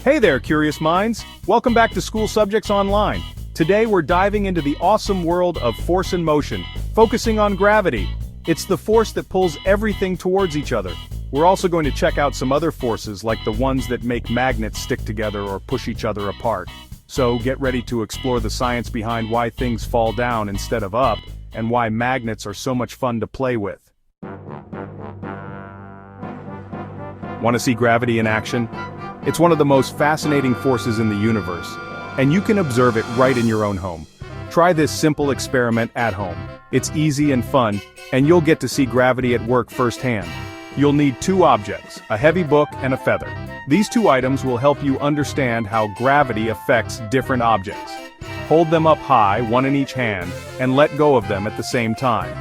Hey there, curious minds! Welcome back to School Subjects Online. Today we're diving into the awesome world of force and motion, focusing on gravity. It's the force that pulls everything towards each other. We're also going to check out some other forces like the ones that make magnets stick together or push each other apart. So get ready to explore the science behind why things fall down instead of up, and why magnets are so much fun to play with. Want to see gravity in action? It's one of the most fascinating forces in the universe, and you can observe it right in your own home. Try this simple experiment at home. It's easy and fun, and you'll get to see gravity at work firsthand. You'll need two objects, a heavy book and a feather. These two items will help you understand how gravity affects different objects. Hold them up high, one in each hand, and let go of them at the same time.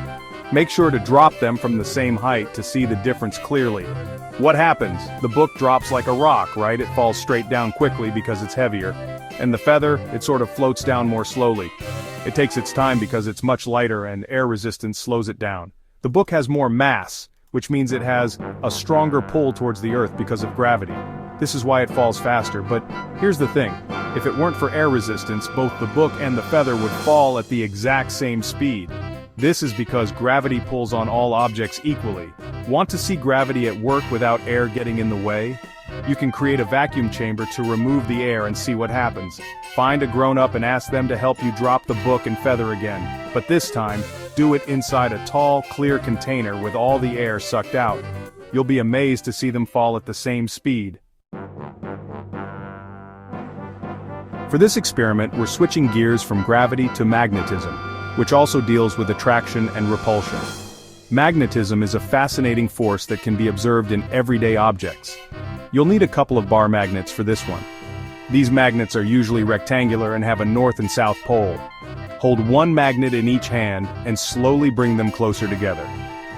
Make sure to drop them from the same height to see the difference clearly. What happens? The book drops like a rock, right? It falls straight down quickly because it's heavier. And the feather, it sort of floats down more slowly. It takes its time because it's much lighter and air resistance slows it down. The book has more mass, which means it has a stronger pull towards the earth because of gravity. This is why it falls faster, but here's the thing. If it weren't for air resistance, both the book and the feather would fall at the exact same speed. This is because gravity pulls on all objects equally. Want to see gravity at work without air getting in the way? You can create a vacuum chamber to remove the air and see what happens. Find a grown-up and ask them to help you drop the book and feather again. But this time, do it inside a tall, clear container with all the air sucked out. You'll be amazed to see them fall at the same speed. For this experiment, we're switching gears from gravity to magnetism, which also deals with attraction and repulsion. Magnetism is a fascinating force that can be observed in everyday objects. You'll need a couple of bar magnets for this one. These magnets are usually rectangular and have a north and south pole. Hold one magnet in each hand and slowly bring them closer together.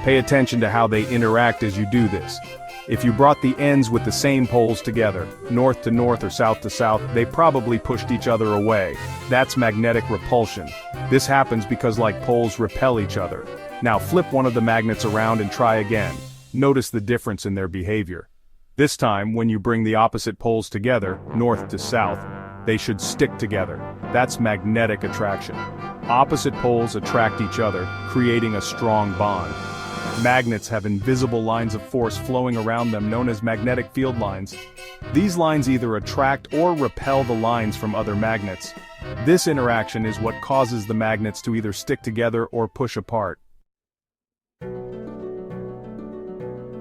Pay attention to how they interact as you do this. If you brought the ends with the same poles together, north to north or south to south, they probably pushed each other away. That's magnetic repulsion. This happens because like poles repel each other. Now flip one of the magnets around and try again. Notice the difference in their behavior. This time, when you bring the opposite poles together, north to south, they should stick together. That's magnetic attraction. Opposite poles attract each other, creating a strong bond. Magnets have invisible lines of force flowing around them known as magnetic field lines. These lines either attract or repel the lines from other magnets. This interaction is what causes the magnets to either stick together or push apart.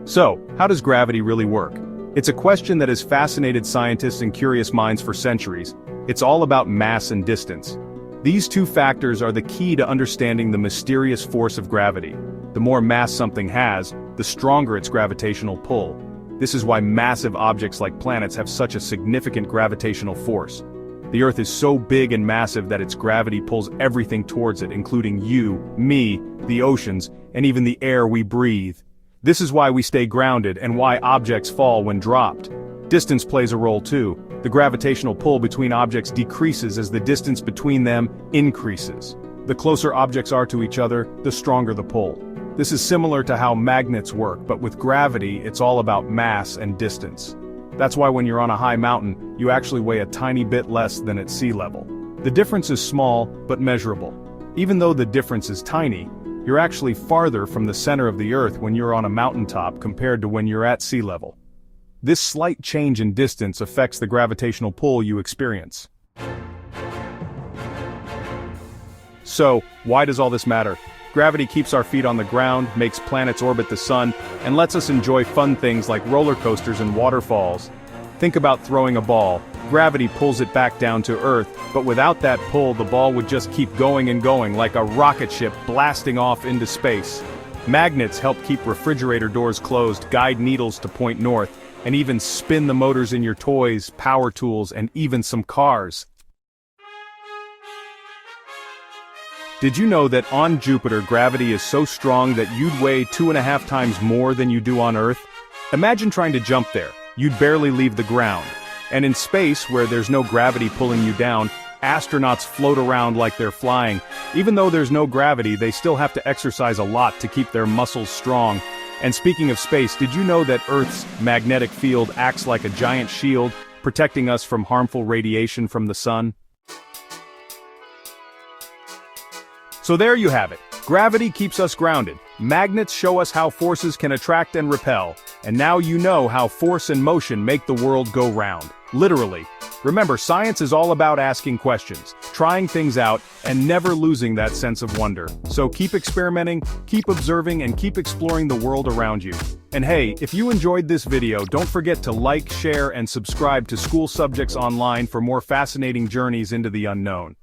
So, how does gravity really work? It's a question that has fascinated scientists and curious minds for centuries. It's all about mass and distance. These two factors are the key to understanding the mysterious force of gravity. The more mass something has, the stronger its gravitational pull. This is why massive objects like planets have such a significant gravitational force. The Earth is so big and massive that its gravity pulls everything towards it, including you, me, the oceans, and even the air we breathe. This is why we stay grounded and why objects fall when dropped. Distance plays a role too. The gravitational pull between objects decreases as the distance between them increases. The closer objects are to each other, the stronger the pull. This is similar to how magnets work, but with gravity, it's all about mass and distance. That's why when you're on a high mountain, you actually weigh a tiny bit less than at sea level. The difference is small, but measurable. Even though the difference is tiny, you're actually farther from the center of the Earth when you're on a mountaintop compared to when you're at sea level. This slight change in distance affects the gravitational pull you experience. So, why does all this matter? Gravity keeps our feet on the ground, makes planets orbit the sun, and lets us enjoy fun things like roller coasters and waterfalls. Think about throwing a ball. Gravity pulls it back down to Earth, but without that pull, the ball would just keep going and going like a rocket ship blasting off into space. Magnets help keep refrigerator doors closed, guide needles to point north, and even spin the motors in your toys, power tools, and even some cars. Did you know that on Jupiter gravity is so strong that you'd weigh 2.5 times more than you do on Earth? Imagine trying to jump there. You'd barely leave the ground. And in space, where there's no gravity pulling you down, astronauts float around like they're flying. Even though there's no gravity, they still have to exercise a lot to keep their muscles strong. And speaking of space, did you know that Earth's magnetic field acts like a giant shield? protecting us from harmful radiation from the sun. So there you have it. Gravity keeps us grounded, magnets show us how forces can attract and repel, and now you know how force and motion make the world go round. Literally. Remember, science is all about asking questions, trying things out, and never losing that sense of wonder. So keep experimenting, keep observing, and keep exploring the world around you. And hey, if you enjoyed this video, don't forget to like, share, and subscribe to School Subjects Online for more fascinating journeys into the unknown.